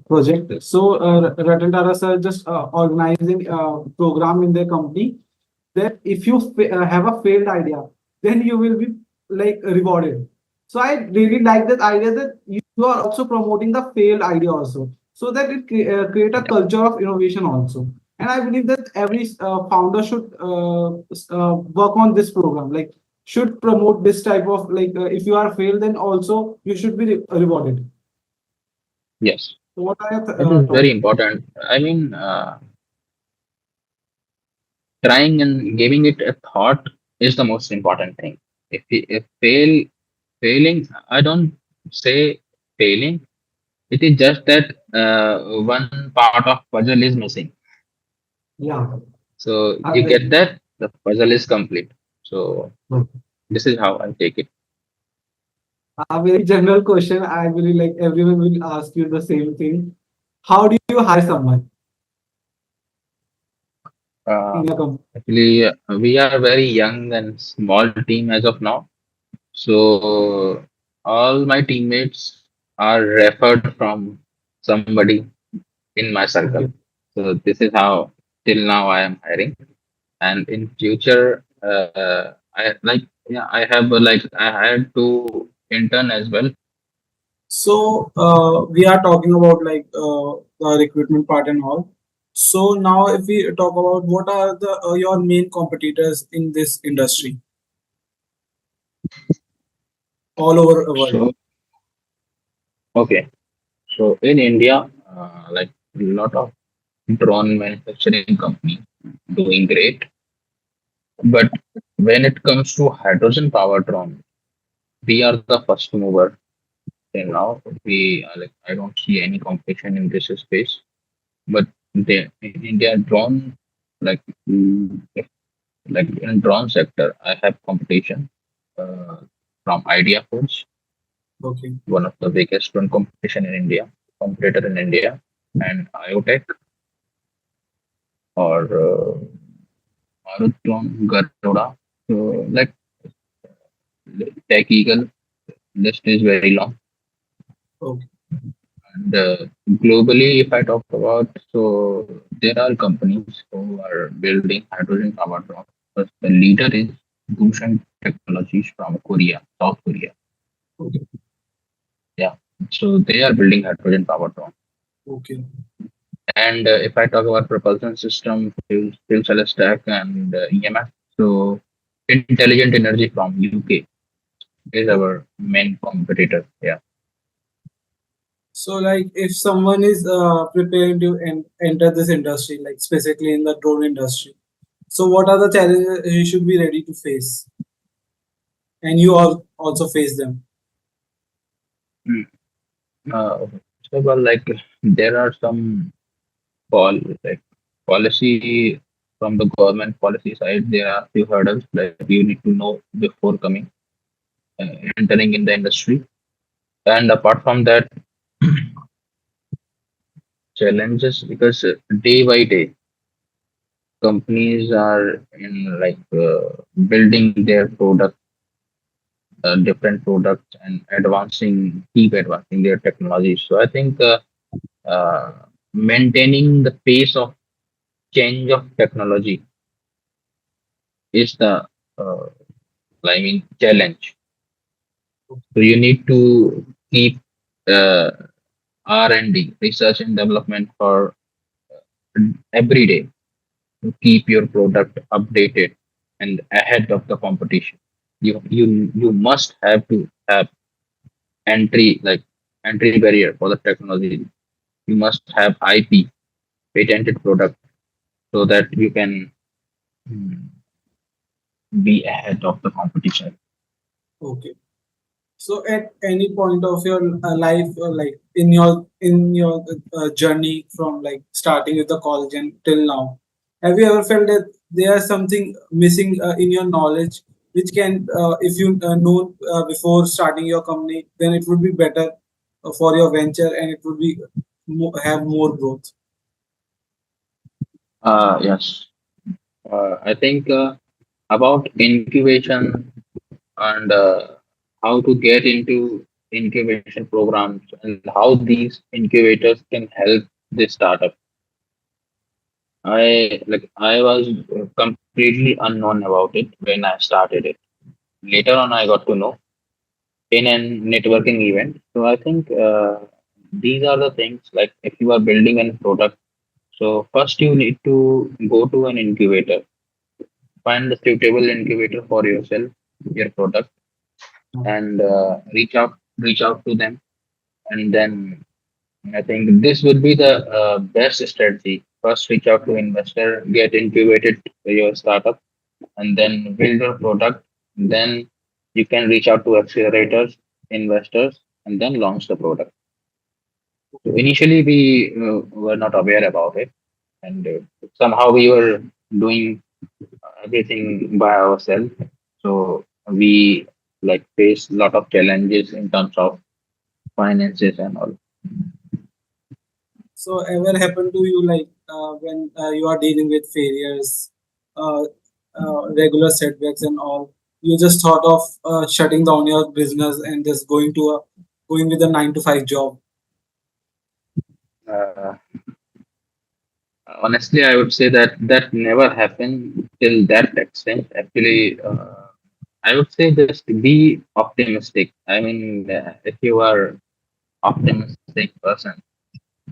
Speaker 1: project. So, Ratan Tata sir just organizing a program in their company that if you have a failed idea, then you will be like rewarded. So, I really like that idea that you are also promoting the failed idea also, so that it create a culture of innovation also. And I believe that every founder should work on this program, like should promote this type of if you are failed, then also you should be rewarded.
Speaker 2: Yes,
Speaker 1: So what are your
Speaker 2: it is very
Speaker 1: thoughts?
Speaker 2: important. I mean, trying and giving it a thought is the most important thing. If failing, I don't say failing. It is just that one part of puzzle is missing.
Speaker 1: Yeah,
Speaker 2: So
Speaker 1: I
Speaker 2: you get
Speaker 1: will.
Speaker 2: that, the puzzle is complete. So this is how I take it.
Speaker 1: A very general question. I believe like everyone will ask you the same thing. How do you hire someone
Speaker 2: Uh,
Speaker 1: in your company?
Speaker 2: Actually, we are a very young and small team as of now. So all my teammates are referred from somebody in my circle.
Speaker 1: Okay.
Speaker 2: So this is how till now I am hiring. And in future, I like yeah I have like I hired two intern as well.
Speaker 1: So we are talking about the recruitment part and all. So now, if we talk about what are the your main competitors in this industry all over the world?
Speaker 2: So okay, so in India, like a lot of drone manufacturing company doing great, but when it comes to hydrogen power drone, we are the first mover till now. We like I don't see any competition in this space, but in India drone like like in drone sector, I have competition uh, from Idea Force,
Speaker 1: Okay.
Speaker 2: one of the biggest drone competition in India, competitor in India, and IoTech or Maruton Garuda. So like Tech Eagle list is very long.
Speaker 1: Okay.
Speaker 2: And globally, if I talk about, so there are companies who are building hydrogen powered drones. But the leader is Bhushan Technologies from Korea, South Korea.
Speaker 1: Okay.
Speaker 2: Yeah. So they are building hydrogen powered drones.
Speaker 1: Okay.
Speaker 2: And if I talk about propulsion system, fuel cell stack, and EMF, so Intelligent Energy from UK is our main competitor. Yeah.
Speaker 1: So, like, if someone is preparing to enter this industry, like specifically in the drone industry, so what are the challenges he should be ready to face, and you all also face them?
Speaker 2: Hmm. So, well, like there are some like policy from the government policy side. There are few hurdles like you need to know before coming entering in the industry. And apart from that, challenges because day by day companies are in like building their product, different products and keep advancing their technology. So I think uh, maintaining the pace of change of technology is the uh, I mean challenge. So you need to keep uh, R&D, research and development for every day to keep your product updated and ahead of the competition. You must have to have entry barrier for the technology. You must have IP, patented product, so that you can mm, be ahead of the competition.
Speaker 1: Okay. So, at any point of your life, like in your journey from like starting with the college and till now, have you ever felt that there's something missing in your knowledge, which can, if you know before starting your company, then it would be better for your venture and it would be have more growth.
Speaker 2: Yes, I think about incubation and how to get into incubation programs and how these incubators can help this startup. I was completely unknown about it when I started it. Later on, I got to know in a networking event. So I think these are the things like if you are building a product, so first you need to go to an incubator, find the suitable incubator for yourself, your product, and reach out to them, and then I think this would be the best strategy. First, reach out to investor, get incubated your startup, and then build your product. Then you can reach out to accelerators, investors, and then launch the product. So initially, we were not aware about it, and somehow we were doing everything by ourselves. So we like faced a lot of challenges in terms of finances and all.
Speaker 1: So, ever happened to you like when you are dealing with failures, uh, regular setbacks, and all? You just thought of shutting down your business and just going with a 9 to 5 job.
Speaker 2: Uh, Honestly, I would say that that never happened till that extent. Actually, I would say just be optimistic. I mean, if you are optimistic person,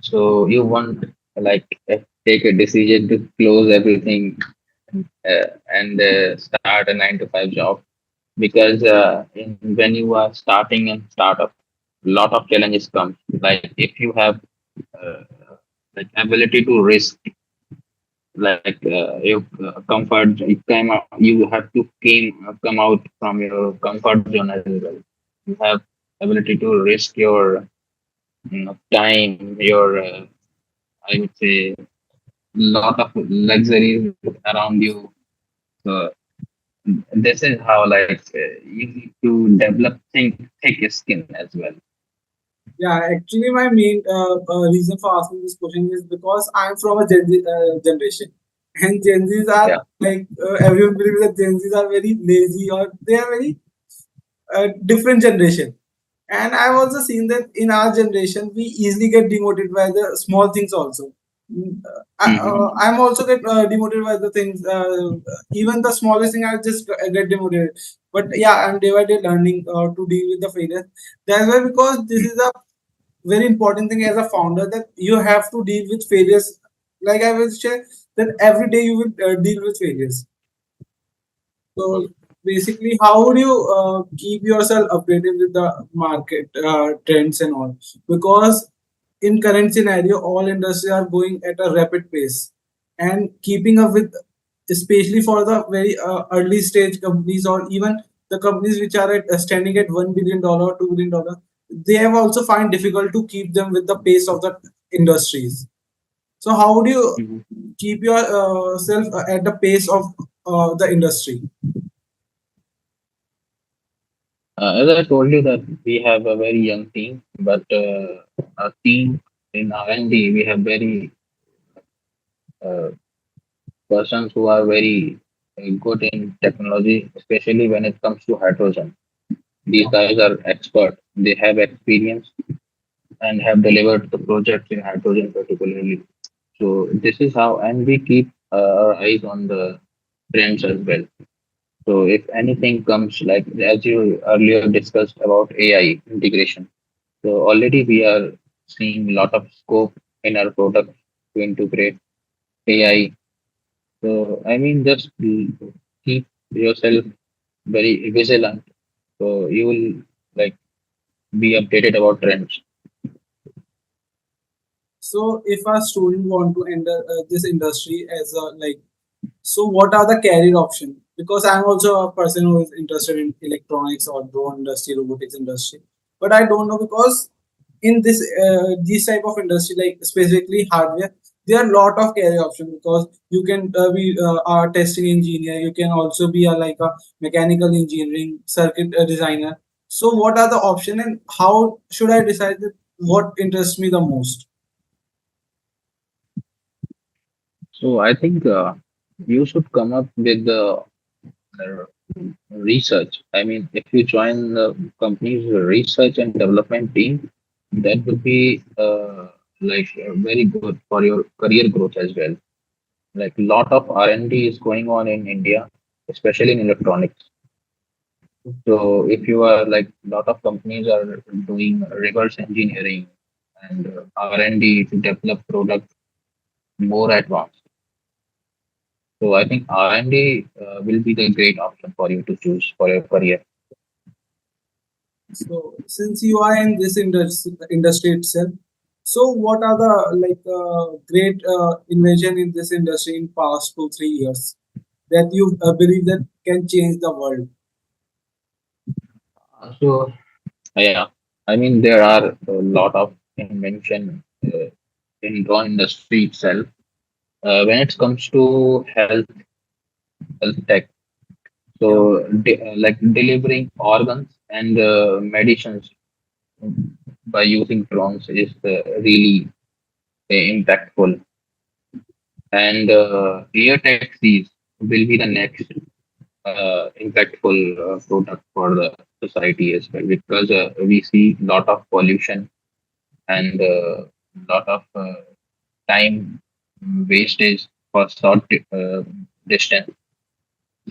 Speaker 2: so you won't like take a decision to close everything and start a 9 to 5 job because when you are starting a startup, lot of challenges come. Like if you have uh, like ability to risk, like you comfort you came out, you have to come out from your comfort zone as well. You have ability to risk your time, your I would say lot of luxuries around you. So this is how like you need to develop thick skin as well.
Speaker 1: Yeah, actually, my main reason for asking this question is because I'm from a Gen Z generation, and Gen Zs are
Speaker 2: Yeah.
Speaker 1: like everyone believes that Gen Zs are very lazy or they are very different generation. And I've also seen that in our generation, we easily get demotivated by the small things also.
Speaker 2: Hmm.
Speaker 1: I'm also get demotivated by the things, even the smallest thing, I just get demotivated. But yeah, I'm day by day learning to deal with the failure. That's why, because this is a very important thing as a founder, that you have to deal with failures. Like I will say that every day you will deal with failures. So basically, how would you keep yourself updated with the market trends and all? Because in current scenario, all industries are going at a rapid pace, and keeping up with, especially for the very early stage companies, or even the companies which are standing at $1 billion, $2 billion, they have also find difficult to keep them with the pace of the industries. So how would you
Speaker 2: Hmm.
Speaker 1: keep yourself at the pace of the industry?
Speaker 2: As I told you that we have a very young team, but our team in R&D we have very uh, persons who are very good in technology, especially when it comes to hydrogen. These guys are expert. They have experience and have delivered the projects in hydrogen particularly. So this is how, and we keep our eyes on the trends as well. So if anything comes, like as you earlier discussed about AI integration, so already we are seeing a lot of scope in our product to integrate AI. So I mean, just keep yourself very vigilant. So you will like be updated about trends.
Speaker 1: So, if a student want to enter this industry as a like, so what are the career options? Because I'm also a person who is interested in electronics or drone industry, robotics industry, but I don't know, because in this type of industry, like specifically hardware, there are a lot of career options, because you can be a testing engineer, you can also be a like a mechanical engineering circuit designer. So, what are the options, and how should I decide that what interests me the most?
Speaker 2: So I think you should come up with the uh, research. I mean, if you join the company's research and development team, that would be very good for your career growth as well. Like lot of R&D is going on in India, especially in electronics. So if you are like lot of companies are doing reverse engineering and R&D to develop products more advanced. So I think R&D will be the great option for you to choose for your career.
Speaker 1: So, since you are in this industry itself, so what are the like great invention in this industry in past 2 3 years that you believe that can change the world?
Speaker 2: So yeah, I mean there are a lot of invention in drone industry itself. When it comes to health tech, so
Speaker 1: Yeah.
Speaker 2: like delivering organs and medicines by using drones is really impactful. And air taxis will be the next impactful product for the society as well, because we see lot of pollution and lot of time wastage for short distance.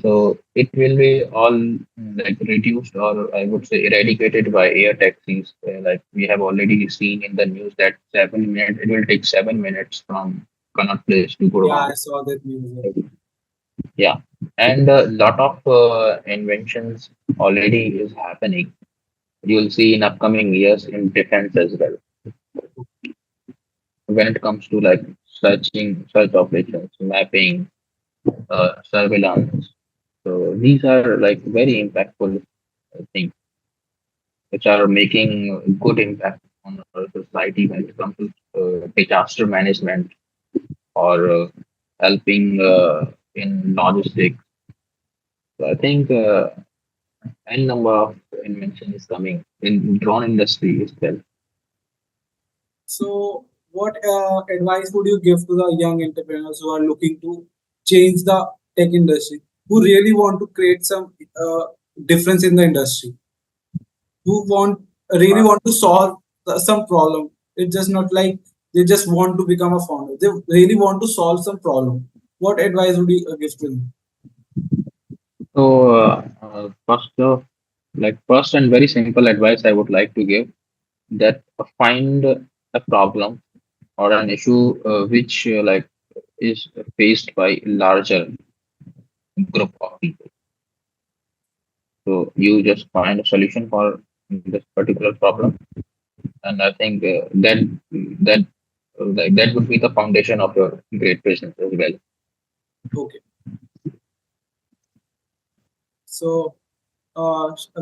Speaker 2: So it will be all like reduced, or I would say eradicated by air taxis. Like we have already seen in the news that 7 minutes, it will take 7 minutes from Connaught Place to
Speaker 1: Yeah,
Speaker 2: Gurgaon.
Speaker 1: I saw that news.
Speaker 2: Yeah, and a lot of inventions already is happening. You'll see in upcoming years in defense as well. When it comes to like search operations, mapping, surveillance. So these are like very impactful things which are making good impact on our society when it comes to disaster management or helping in logistics. So I think n number of invention is coming in drone industry itself.
Speaker 1: So, what advice would you give to the young entrepreneurs who are looking to change the tech industry, who really want to create some difference in the industry, who want really
Speaker 2: Uh,
Speaker 1: want to solve some problem? It's just not like they just want to become a founder. They really want to solve some problem. What advice would you give to them?
Speaker 2: so first and very simple advice I would like to give that find a problem or an issue which is faced by larger group of people. So you just find a solution for this particular problem, and I think that that would be the foundation of your great business as well.
Speaker 1: Okay, so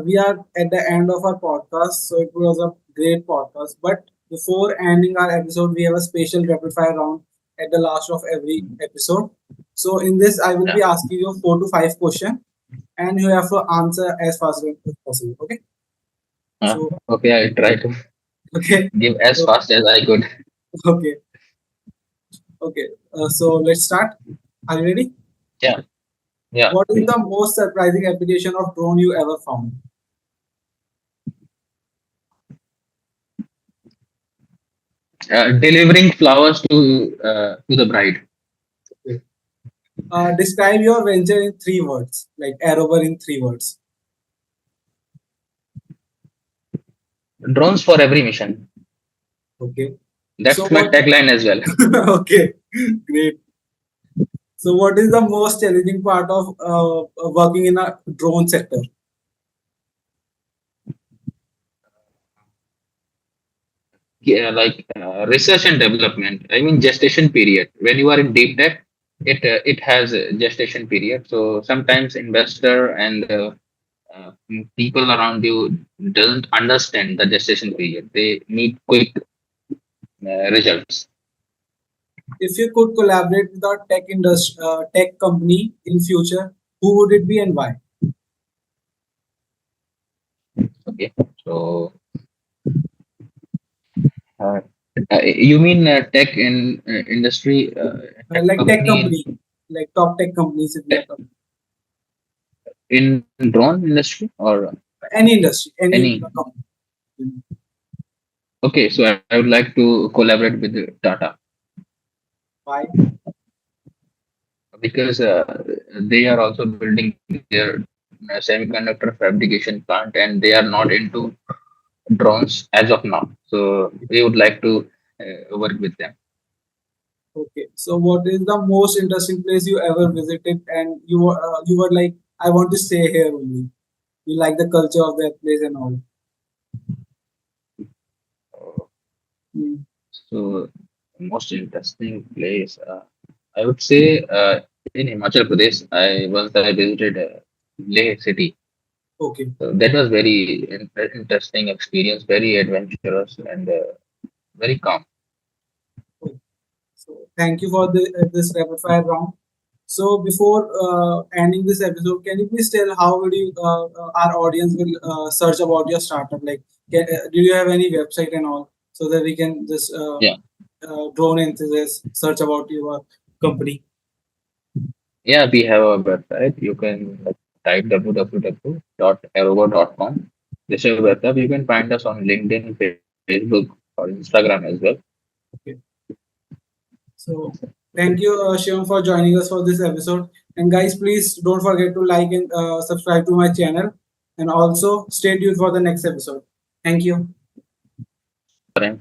Speaker 1: we are at the end of our podcast. So it was a great podcast. But before ending our episode, we have a special rapid fire round at the last of every episode. So in this, I will
Speaker 2: Yeah.
Speaker 1: be asking you 4 to 5 questions, and you have to answer as fast as possible. Okay. So
Speaker 2: Okay, I try to
Speaker 1: okay.
Speaker 2: give as
Speaker 1: So,
Speaker 2: fast as I could.
Speaker 1: okay. Okay. So let's start. Are you ready?
Speaker 2: Yeah, yeah,
Speaker 1: What is
Speaker 2: please.
Speaker 1: the most surprising application of drone you ever found?
Speaker 2: Delivering flowers to the bride.
Speaker 1: Okay. Describe your venture in 3 words, like Arober in 3 words.
Speaker 2: Drones for every mission.
Speaker 1: Okay. So
Speaker 2: That's my
Speaker 1: what?
Speaker 2: tagline as well.
Speaker 1: Okay, great. So what is the most challenging part of working in a drone sector?
Speaker 2: Yeah, research and development. I mean gestation period. When you are in deep tech, it has a gestation period. So sometimes investor and people around you doesn't understand the gestation period. They need quick results.
Speaker 1: If you could collaborate with a tech industry, tech company in future, who would it be and why?
Speaker 2: Okay, so uh, you mean tech in industry, tech
Speaker 1: Like tech
Speaker 2: company
Speaker 1: company, like top tech companies, if we are talking
Speaker 2: in drone industry or
Speaker 1: any industry, any
Speaker 2: any?
Speaker 1: company.
Speaker 2: Okay, so I would like to collaborate with Tata
Speaker 1: Why?
Speaker 2: because they are also building their semiconductor fabrication plant and they are not into drones as of now. So we would like to work with them.
Speaker 1: Okay. So what is the most interesting place you ever visited, and you were like, I want to stay here only. You like the culture of that place and all.
Speaker 2: Uh,
Speaker 1: Hmm.
Speaker 2: So most interesting place, I would say in Himachal Pradesh, I visited Leh city.
Speaker 1: Okay.
Speaker 2: So that was very interesting experience, very adventurous and very calm.
Speaker 1: Okay. So thank you for this rapid fire round. So before ending this episode, can you please tell how would you our audience will search about your startup? Like, do you have any website and all so that we can just
Speaker 2: Yeah.
Speaker 1: drone enthusiasts search about your company?
Speaker 2: Yeah, we have a website. You can type www.arobo.com. This is a website. You can find us on LinkedIn, Facebook, or Instagram as well.
Speaker 1: Okay. So thank you, Shivam, for joining us for this episode. And guys, please don't forget to like and subscribe to my channel, and also stay tuned for the next episode. Thank you.
Speaker 2: Thank